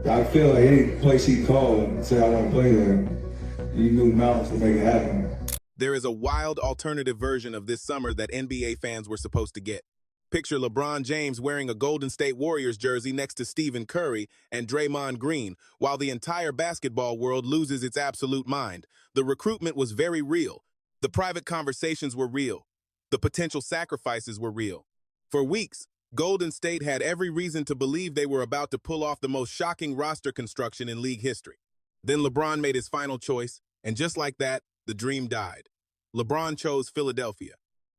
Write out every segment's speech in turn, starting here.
I feel like any place he called and said I want to play there, you knew mountains to make it happen. There is a wild alternative version of this summer that NBA fans were supposed to get. Picture LeBron James wearing a Golden State Warriors jersey next to Stephen Curry and Draymond Green, while the entire basketball world loses its absolute mind. The recruitment was very real. The private conversations were real. The potential sacrifices were real. For weeks, Golden State had every reason to believe they were about to pull off the most shocking roster construction in league history. Then LeBron made his final choice, and just like that, the dream died. LeBron chose Philadelphia.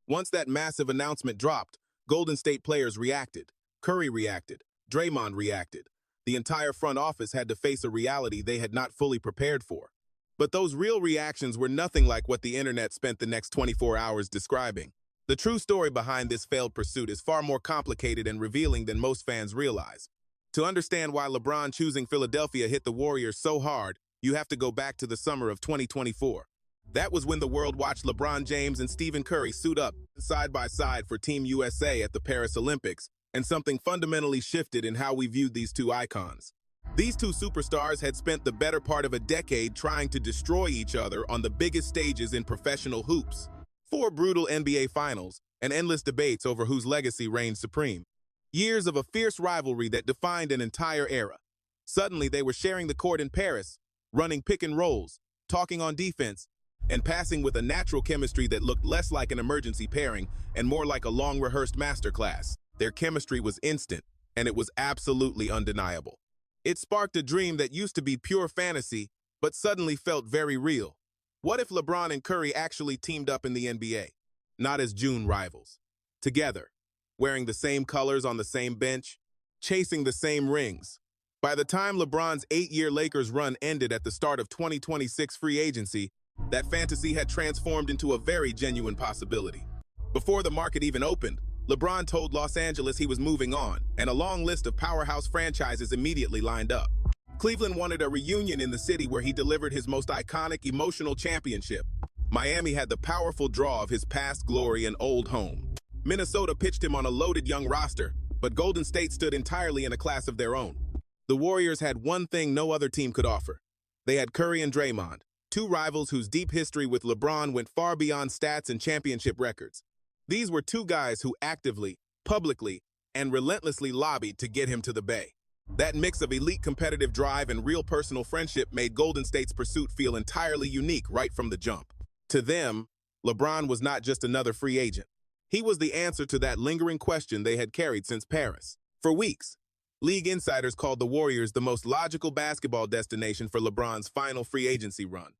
Once that massive announcement dropped, Golden State players reacted. Curry reacted. Draymond reacted. The entire front office had to face a reality they had not fully prepared for. But those real reactions were nothing like what the internet spent the next 24 hours describing. The true story behind this failed pursuit is far more complicated and revealing than most fans realize. To understand why LeBron choosing Philadelphia hit the Warriors so hard, you have to go back to the summer of 2024. That was when the world watched LeBron James and Stephen Curry suit up side by side for Team USA at the Paris Olympics, and something fundamentally shifted in how we viewed these two icons. These two superstars had spent the better part of a decade trying to destroy each other on the biggest stages in professional hoops. 4 brutal NBA finals, and endless debates over whose legacy reigned supreme. Years of a fierce rivalry that defined an entire era. Suddenly, they were sharing the court in Paris, running pick and rolls, talking on defense, and passing with a natural chemistry that looked less like an emergency pairing and more like a long-rehearsed masterclass. Their chemistry was instant, and it was absolutely undeniable. It sparked a dream that used to be pure fantasy, but suddenly felt very real. What if LeBron and Curry actually teamed up in the NBA? Not as June rivals. Together, wearing the same colors on the same bench, chasing the same rings. By the time LeBron's 8-year Lakers run ended at the start of 2026 free agency, that fantasy had transformed into a very genuine possibility. Before the market even opened, LeBron told Los Angeles he was moving on, and a long list of powerhouse franchises immediately lined up. Cleveland wanted a reunion in the city where he delivered his most iconic emotional championship. Miami had the powerful draw of his past glory and old home. Minnesota pitched him on a loaded young roster, but Golden State stood entirely in a class of their own. The Warriors had one thing no other team could offer. They had Curry and Draymond, two rivals whose deep history with LeBron went far beyond stats and championship records. These were two guys who actively, publicly, and relentlessly lobbied to get him to the Bay. That mix of elite competitive drive and real personal friendship made Golden State's pursuit feel entirely unique right from the jump. To them, LeBron was not just another free agent. He was the answer to that lingering question they had carried since Paris. For weeks, league insiders called the Warriors the most logical basketball destination for LeBron's final free agency run.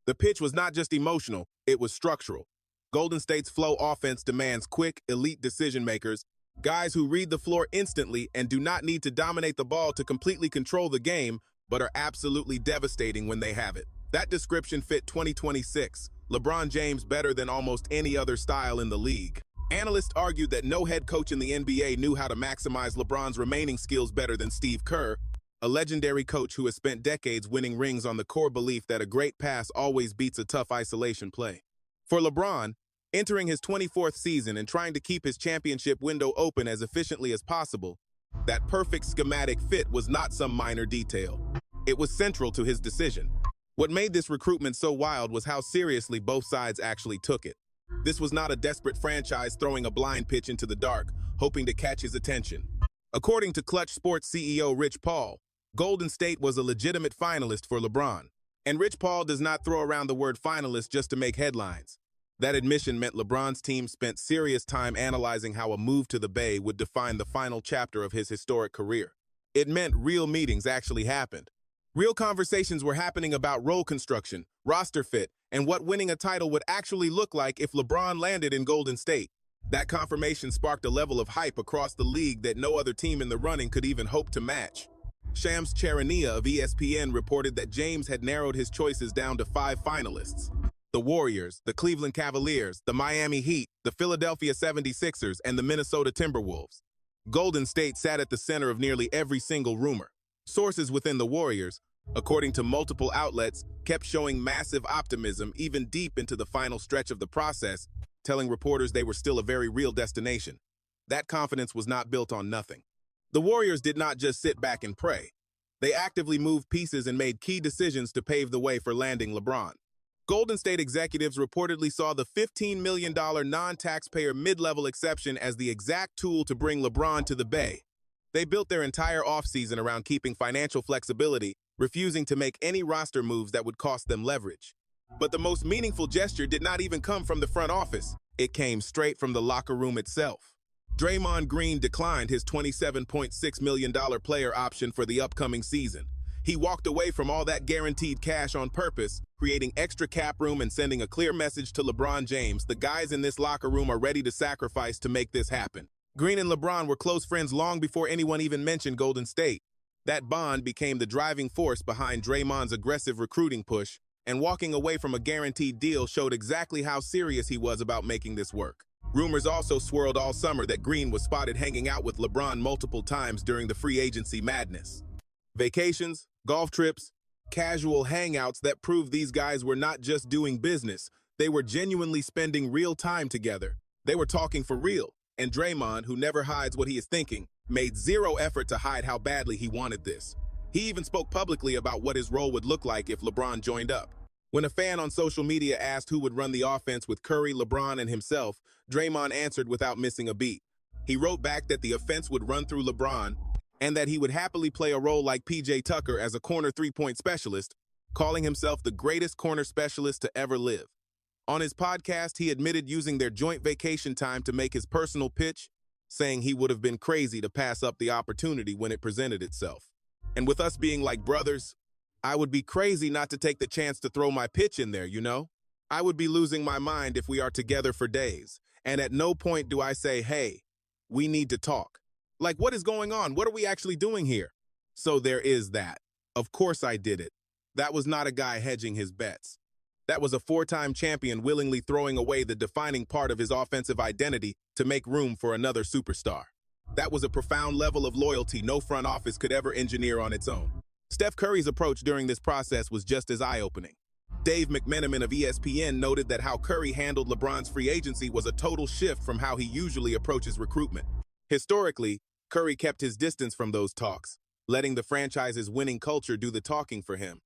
The pitch was not just emotional, it was structural. Golden State's flow offense demands quick, elite decision-makers, guys who read the floor instantly and do not need to dominate the ball to completely control the game, but are absolutely devastating when they have it. That description fit 2026, LeBron James better than almost any other style in the league. Analysts argued that no head coach in the NBA knew how to maximize LeBron's remaining skills better than Steve Kerr, a legendary coach who has spent decades winning rings on the core belief that a great pass always beats a tough isolation play. For LeBron, entering his 24th season and trying to keep his championship window open as efficiently as possible, that perfect schematic fit was not some minor detail. It was central to his decision. What made this recruitment so wild was how seriously both sides actually took it. This was not a desperate franchise throwing a blind pitch into the dark, hoping to catch his attention. According to Clutch Sports CEO Rich Paul, Golden State was a legitimate finalist for LeBron. And Rich Paul does not throw around the word finalist just to make headlines. That admission meant LeBron's team spent serious time analyzing how a move to the Bay would define the final chapter of his historic career. It meant real meetings actually happened. Real conversations were happening about role construction, roster fit, and what winning a title would actually look like if LeBron landed in Golden State. That confirmation sparked a level of hype across the league that no other team in the running could even hope to match. Shams Charania of ESPN reported that James had narrowed his choices down to 5 finalists. The Warriors, the Cleveland Cavaliers, the Miami Heat, the Philadelphia 76ers, and the Minnesota Timberwolves. Golden State sat at the center of nearly every single rumor. Sources within the Warriors, according to multiple outlets, kept showing massive optimism even deep into the final stretch of the process, telling reporters they were still a very real destination. That confidence was not built on nothing. The Warriors did not just sit back and pray. They actively moved pieces and made key decisions to pave the way for landing LeBron. Golden State executives reportedly saw the $15 million non-taxpayer mid-level exception as the exact tool to bring LeBron to the Bay. They built their entire offseason around keeping financial flexibility, refusing to make any roster moves that would cost them leverage. But the most meaningful gesture did not even come from the front office. It came straight from the locker room itself. Draymond Green declined his $27.6 million player option for the upcoming season. He walked away from all that guaranteed cash on purpose, creating extra cap room and sending a clear message to LeBron James: the guys in this locker room are ready to sacrifice to make this happen. Green and LeBron were close friends long before anyone even mentioned Golden State. That bond became the driving force behind Draymond's aggressive recruiting push, and walking away from a guaranteed deal showed exactly how serious he was about making this work. Rumors also swirled all summer that Green was spotted hanging out with LeBron multiple times during the free agency madness. Vacations, golf trips, casual hangouts that proved these guys were not just doing business, they were genuinely spending real time together. They were talking for real, and Draymond, who never hides what he is thinking, made zero effort to hide how badly he wanted this. He even spoke publicly about what his role would look like if LeBron joined up. When a fan on social media asked who would run the offense with Curry, LeBron, and himself, Draymond answered without missing a beat. He wrote back that the offense would run through LeBron and that he would happily play a role like PJ Tucker as a corner three-point specialist, calling himself the greatest corner specialist to ever live. On his podcast, he admitted using their joint vacation time to make his personal pitch, saying he would have been crazy to pass up the opportunity when it presented itself. And with us being like brothers, I would be crazy not to take the chance to throw my pitch in there, you know? I would be losing my mind if we are together for days, and at no point do I say, hey, we need to talk. Like, what is going on? What are we actually doing here? So there is that. Of course I did it. That was not a guy hedging his bets. That was a four-time champion willingly throwing away the defining part of his offensive identity to make room for another superstar. That was a profound level of loyalty no front office could ever engineer on its own. Steph Curry's approach during this process was just as eye-opening. Dave McMenamin of ESPN noted that how Curry handled LeBron's free agency was a total shift from how he usually approaches recruitment. Historically, Curry kept his distance from those talks, letting the franchise's winning culture do the talking for him.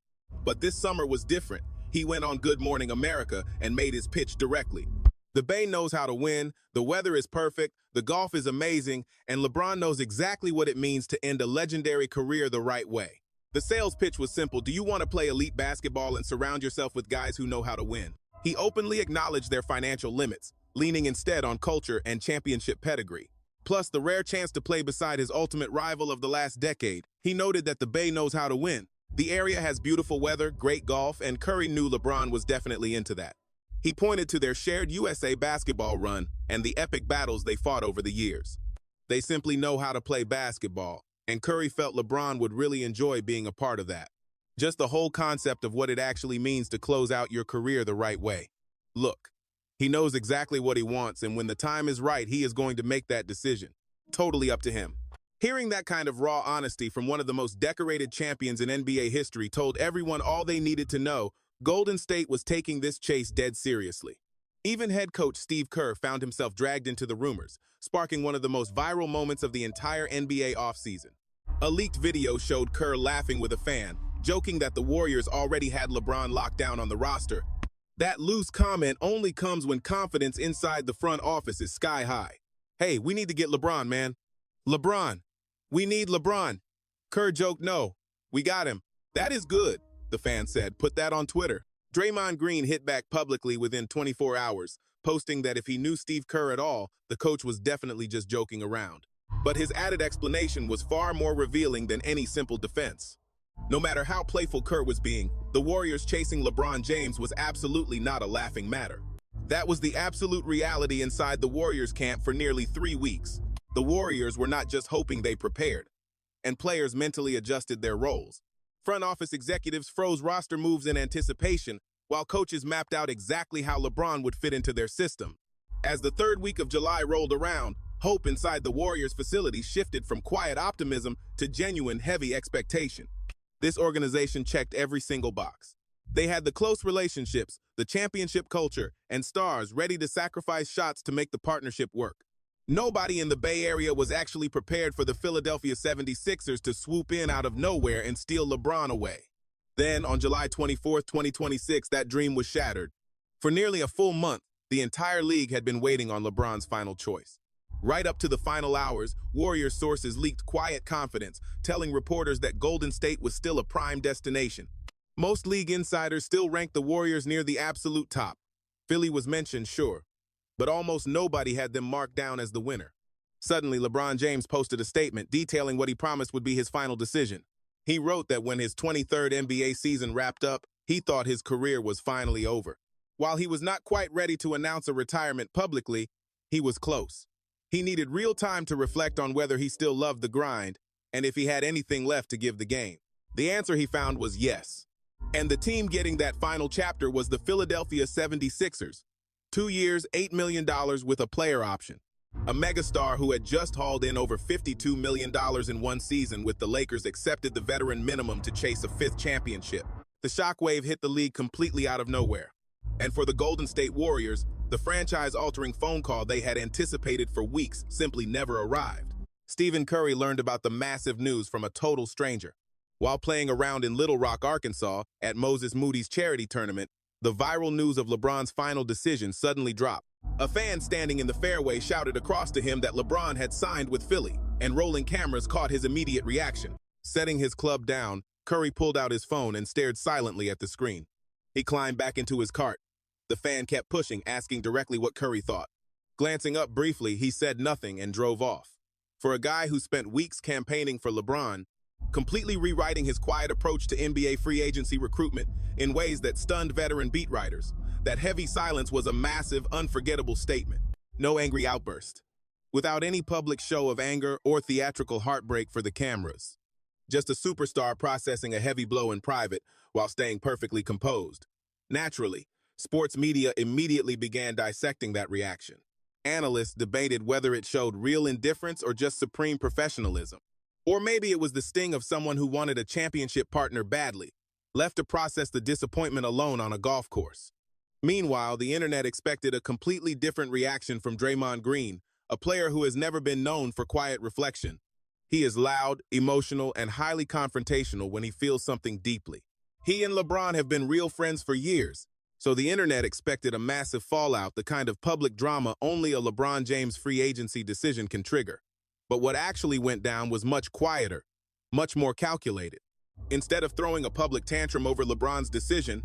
But this summer was different. He went on Good Morning America and made his pitch directly. The Bay knows how to win, the weather is perfect, the golf is amazing, and LeBron knows exactly what it means to end a legendary career the right way. The sales pitch was simple: do you want to play elite basketball and surround yourself with guys who know how to win? He openly acknowledged their financial limits, leaning instead on culture and championship pedigree. Plus the rare chance to play beside his ultimate rival of the last decade. He noted that the Bay knows how to win. The area has beautiful weather, great golf, and Curry knew LeBron was definitely into that. He pointed to their shared USA basketball run and the epic battles they fought over the years. They simply know how to play basketball, and Curry felt LeBron would really enjoy being a part of that. Just the whole concept of what it actually means to close out your career the right way. Look, he knows exactly what he wants, and when the time is right, he is going to make that decision. Totally up to him. Hearing that kind of raw honesty from one of the most decorated champions in NBA history told everyone all they needed to know. Golden State was taking this chase dead seriously. Even head coach Steve Kerr found himself dragged into the rumors, sparking one of the most viral moments of the entire NBA offseason. A leaked video showed Kerr laughing with a fan, joking that the Warriors already had LeBron locked down on the roster. That loose comment only comes when confidence inside the front office is sky high. Hey, we need to get LeBron, man. LeBron. We need LeBron. Kerr joked, no, we got him. That is good, the fan said. Put that on Twitter. Draymond Green hit back publicly within 24 hours, posting that if he knew Steve Kerr at all, the coach was definitely just joking around. But his added explanation was far more revealing than any simple defense. No matter how playful Kerr was being, the Warriors chasing LeBron James was absolutely not a laughing matter. That was the absolute reality inside the Warriors camp for nearly 3 weeks. The Warriors were not just hoping, they prepared, and players mentally adjusted their roles. Front office executives froze roster moves in anticipation, while coaches mapped out exactly how LeBron would fit into their system. As the third week of July rolled around, hope inside the Warriors facility shifted from quiet optimism to genuine heavy expectation. This organization checked every single box. They had the close relationships, the championship culture, and stars ready to sacrifice shots to make the partnership work. Nobody in the Bay Area was actually prepared for the Philadelphia 76ers to swoop in out of nowhere and steal LeBron away. Then, on July 24th, 2026, that dream was shattered. For nearly a full month, the entire league had been waiting on LeBron's final choice. Right up to the final hours, Warriors sources leaked quiet confidence, telling reporters that Golden State was still a prime destination. Most league insiders still ranked the Warriors near the absolute top. Philly was mentioned, sure, but almost nobody had them marked down as the winner. Suddenly, LeBron James posted a statement detailing what he promised would be his final decision. He wrote that when his 23rd NBA season wrapped up, he thought his career was finally over. While he was not quite ready to announce a retirement publicly, he was close. He needed real time to reflect on whether he still loved the grind and if he had anything left to give the game. The answer he found was yes. And the team getting that final chapter was the Philadelphia 76ers. 2 years, $8 million with a player option. A megastar who had just hauled in over $52 million in one season with the Lakers accepted the veteran minimum to chase a fifth championship. The shockwave hit the league completely out of nowhere. And for the Golden State Warriors, the franchise-altering phone call they had anticipated for weeks simply never arrived. Stephen Curry learned about the massive news from a total stranger. While playing around in Little Rock, Arkansas, at Moses Moody's charity tournament, the viral news of LeBron's final decision suddenly dropped. A fan standing in the fairway shouted across to him that LeBron had signed with Philly, and rolling cameras caught his immediate reaction. Setting his club down, Curry pulled out his phone and stared silently at the screen. He climbed back into his cart. The fan kept pushing, asking directly what Curry thought. Glancing up briefly, he said nothing and drove off. For a guy who spent weeks campaigning for LeBron, completely rewriting his quiet approach to NBA free agency recruitment in ways that stunned veteran beat writers, that heavy silence was a massive, unforgettable statement. No angry outburst. Without any public show of anger or theatrical heartbreak for the cameras. Just a superstar processing a heavy blow in private while staying perfectly composed. Naturally, sports media immediately began dissecting that reaction. Analysts debated whether it showed real indifference or just supreme professionalism. Or maybe it was the sting of someone who wanted a championship partner badly, left to process the disappointment alone on a golf course. Meanwhile, the internet expected a completely different reaction from Draymond Green, a player who has never been known for quiet reflection. He is loud, emotional, and highly confrontational when he feels something deeply. He and LeBron have been real friends for years, so the internet expected a massive fallout, the kind of public drama only a LeBron James free agency decision can trigger. But what actually went down was much quieter, much more calculated. Instead of throwing a public tantrum over LeBron's decision,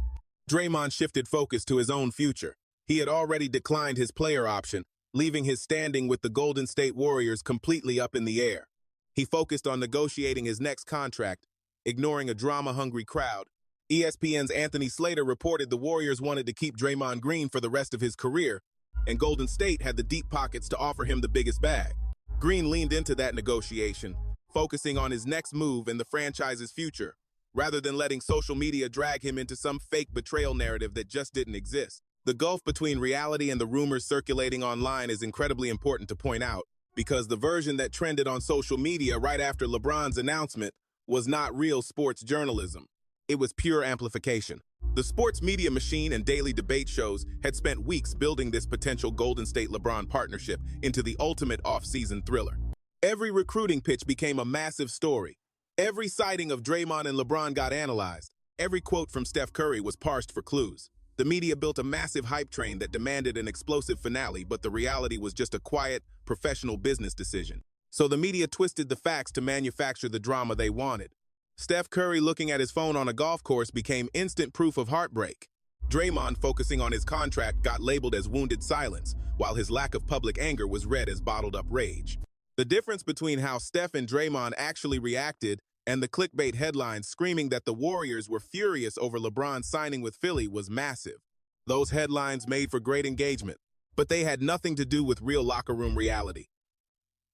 Draymond shifted focus to his own future. He had already declined his player option, leaving his standing with the Golden State Warriors completely up in the air. He focused on negotiating his next contract, ignoring a drama-hungry crowd. ESPN's Anthony Slater reported the Warriors wanted to keep Draymond Green for the rest of his career, and Golden State had the deep pockets to offer him the biggest bag. Green leaned into that negotiation, focusing on his next move and the franchise's future, rather than letting social media drag him into some fake betrayal narrative that just didn't exist. The gulf between reality and the rumors circulating online is incredibly important to point out, because the version that trended on social media right after LeBron's announcement was not real sports journalism. It was pure amplification. The sports media machine and daily debate shows had spent weeks building this potential Golden State-LeBron partnership into the ultimate off-season thriller. Every recruiting pitch became a massive story. Every sighting of Draymond and LeBron got analyzed. Every quote from Steph Curry was parsed for clues. The media built a massive hype train that demanded an explosive finale, but the reality was just a quiet, professional business decision. So the media twisted the facts to manufacture the drama they wanted. Steph Curry looking at his phone on a golf course became instant proof of heartbreak. Draymond focusing on his contract got labeled as wounded silence, while his lack of public anger was read as bottled-up rage. The difference between how Steph and Draymond actually reacted and the clickbait headlines screaming that the Warriors were furious over LeBron signing with Philly was massive. Those headlines made for great engagement, but they had nothing to do with real locker room reality.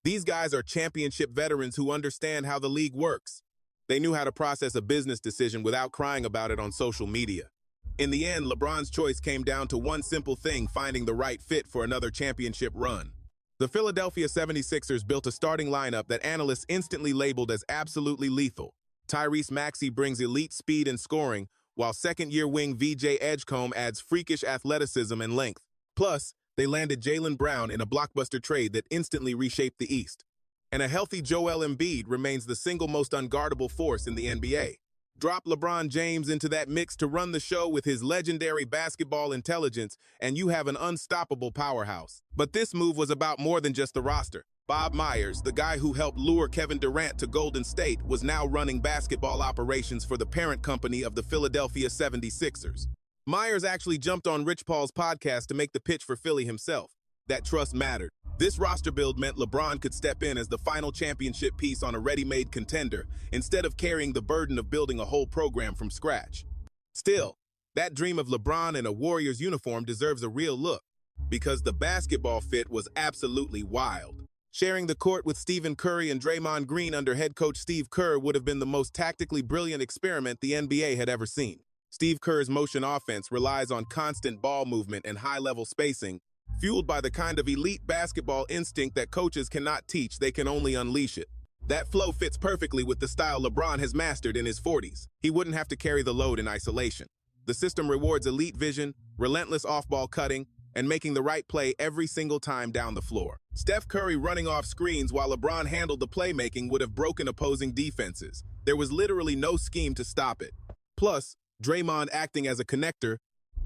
These guys are championship veterans who understand how the league works. They knew how to process a business decision without crying about it on social media. In the end, LeBron's choice came down to one simple thing: finding the right fit for another championship run. The Philadelphia 76ers built a starting lineup that analysts instantly labeled as absolutely lethal. Tyrese Maxey brings elite speed and scoring, while second-year wing VJ Edgecombe adds freakish athleticism and length. Plus, They landed Jaylen Brown in a blockbuster trade that instantly reshaped the East. And a healthy Joel Embiid remains the single most unguardable force in the NBA. Drop LeBron James into that mix to run the show with his legendary basketball intelligence, and you have an unstoppable powerhouse. But this move was about more than just the roster. Bob Myers, the guy who helped lure Kevin Durant to Golden State, was now running basketball operations for the parent company of the Philadelphia 76ers. Myers actually jumped on Rich Paul's podcast to make the pitch for Philly himself. That trust mattered. This roster build meant LeBron could step in as the final championship piece on a ready-made contender, instead of carrying the burden of building a whole program from scratch. Still, that dream of LeBron in a Warriors uniform deserves a real look, because the basketball fit was absolutely wild. Sharing the court with Stephen Curry and Draymond Green under head coach Steve Kerr would have been the most tactically brilliant experiment the NBA had ever seen. Steve Kerr's motion offense relies on constant ball movement and high-level spacing, fueled by the kind of elite basketball instinct that coaches cannot teach, they can only unleash it. That flow fits perfectly with the style LeBron has mastered in his 40s. He wouldn't have to carry the load in isolation. The system rewards elite vision, relentless off-ball cutting, and making the right play every single time down the floor. Steph Curry running off screens while LeBron handled the playmaking would have broken opposing defenses. There was literally no scheme to stop it. Plus, Draymond acting as a connector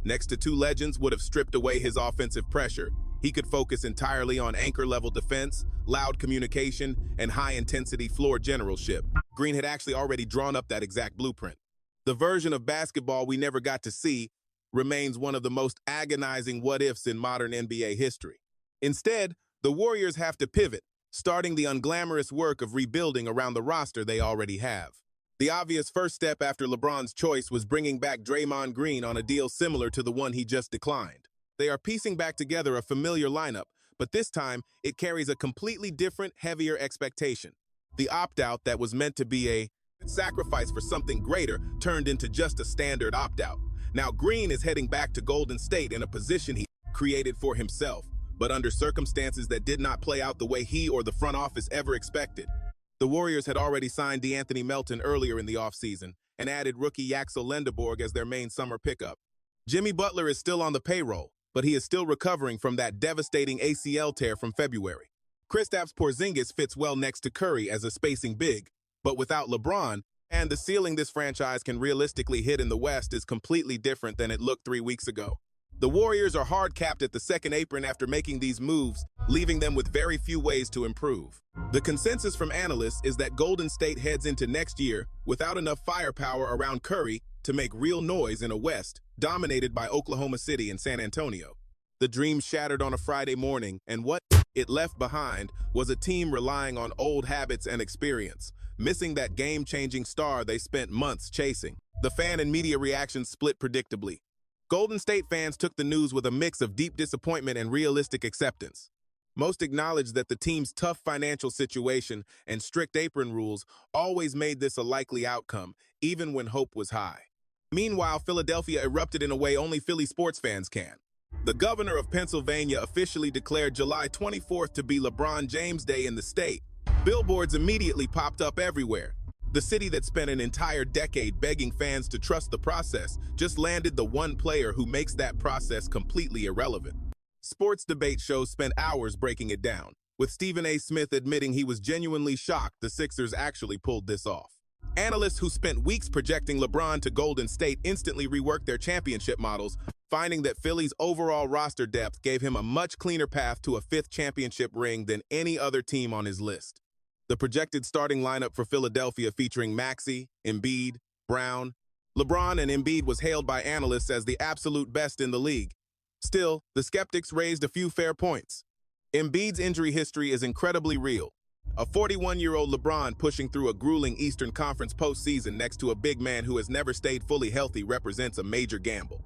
next to two legends would have stripped away his offensive pressure. He could focus entirely on anchor-level defense, loud communication, and high-intensity floor generalship. Green had actually already drawn up that exact blueprint. The version of basketball we never got to see remains one of the most agonizing what-ifs in modern NBA history. Instead, the Warriors have to pivot, starting the unglamorous work of rebuilding around the roster they already have. The obvious first step after LeBron's choice was bringing back Draymond Green on a deal similar to the one he just declined. They are piecing back together a familiar lineup, but this time it carries a completely different, heavier expectation. The opt-out that was meant to be a sacrifice for something greater turned into just a standard opt-out. Now Green is heading back to Golden State in a position he created for himself, but under circumstances that did not play out the way he or the front office ever expected. The Warriors had already signed DeAnthony Melton earlier in the offseason and added rookie Yaxel Lendeborg as their main summer pickup. Jimmy Butler is still on the payroll, but he is still recovering from that devastating ACL tear from February. Kristaps Porzingis fits well next to Curry as a spacing big, but without LeBron, and the ceiling this franchise can realistically hit in the West is completely different than it looked 3 weeks ago. The Warriors are hard-capped at the second apron after making these moves, leaving them with very few ways to improve. The consensus from analysts is that Golden State heads into next year without enough firepower around Curry to make real noise in a West dominated by Oklahoma City and San Antonio. The dream shattered on a Friday morning, and what it left behind was a team relying on old habits and experience, missing that game-changing star they spent months chasing. The fan and media reactions split predictably. Golden State fans took the news with a mix of deep disappointment and realistic acceptance. Most acknowledged that the team's tough financial situation and strict apron rules always made this a likely outcome, even when hope was high. Meanwhile, Philadelphia erupted in a way only Philly sports fans can. The governor of Pennsylvania officially declared July 24th to be LeBron James Day in the state. Billboards immediately popped up everywhere. The city that spent an entire decade begging fans to trust the process just landed the one player who makes that process completely irrelevant. Sports debate shows spent hours breaking it down, with Stephen A. Smith admitting he was genuinely shocked the Sixers actually pulled this off. Analysts who spent weeks projecting LeBron to Golden State instantly reworked their championship models, finding that Philly's overall roster depth gave him a much cleaner path to a fifth championship ring than any other team on his list. The projected starting lineup for Philadelphia featuring Maxey, Embiid, Brown, LeBron and Embiid was hailed by analysts as the absolute best in the league. Still, the skeptics raised a few fair points. Embiid's injury history is incredibly real. A 41-year-old LeBron pushing through a grueling Eastern Conference postseason next to a big man who has never stayed fully healthy represents a major gamble.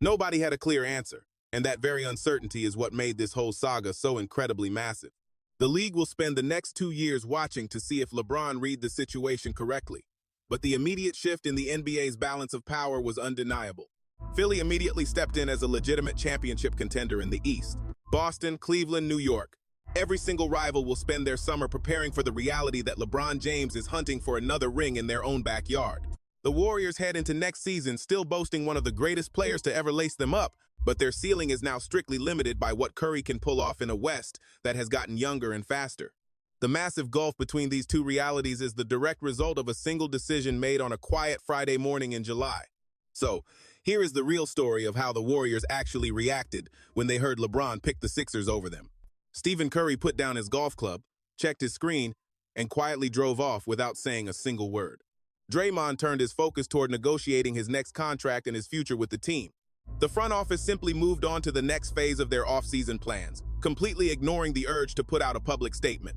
Nobody had a clear answer, and that very uncertainty is what made this whole saga so incredibly massive. The league will spend the next 2 years watching to see if LeBron read the situation correctly. But the immediate shift in the NBA's balance of power was undeniable. Philly immediately stepped in as a legitimate championship contender in the East. Boston, Cleveland, New York. Every single rival will spend their summer preparing for the reality that LeBron James is hunting for another ring in their own backyard. The Warriors head into next season still boasting one of the greatest players to ever lace them up, But their ceiling is now strictly limited by what Curry can pull off in a West that has gotten younger and faster. The massive gulf between these two realities is the direct result of a single decision made on a quiet Friday morning in July. So, here is the real story of how the Warriors actually reacted when they heard LeBron pick the Sixers over them. Stephen Curry put down his golf club, checked his screen, and quietly drove off without saying a single word. Draymond turned his focus toward negotiating his next contract and his future with the team. The front office simply moved on to the next phase of their off-season plans, completely ignoring the urge to put out a public statement.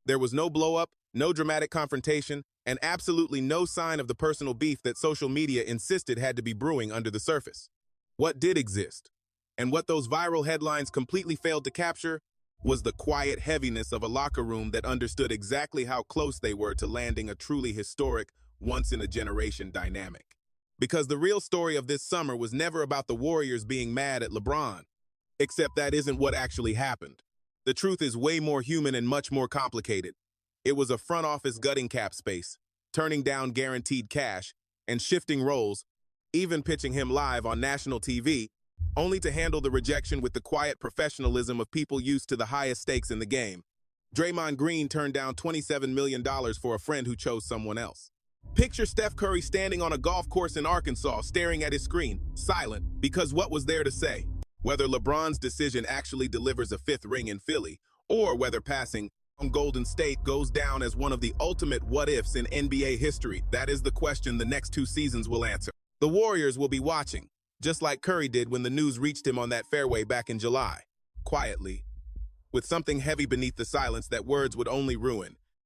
There was no blow-up, no dramatic confrontation, and absolutely no sign of the personal beef that social media insisted had to be brewing under the surface. What did exist, and what those viral headlines completely failed to capture, was the quiet heaviness of a locker room that understood exactly how close they were to landing a truly historic, once-in-a-generation dynamic. Because the real story of this summer was never about the Warriors being mad at LeBron, except that isn't what actually happened. The truth is way more human and much more complicated. It was a front office gutting cap space, turning down guaranteed cash, and shifting roles, even pitching him live on national TV, only to handle the rejection with the quiet professionalism of people used to the highest stakes in the game. Draymond Green turned down $27 million for a friend who chose someone else. Picture Steph Curry standing on a golf course in Arkansas, staring at his screen, silent, because what was there to say? Whether LeBron's decision actually delivers a fifth ring in Philly, or whether passing on Golden State goes down as one of the ultimate what-ifs in NBA history, that is the question the next 2 seasons will answer. The Warriors will be watching, just like Curry did when the news reached him on that fairway back in July. Quietly, with something heavy beneath the silence that words would only ruin.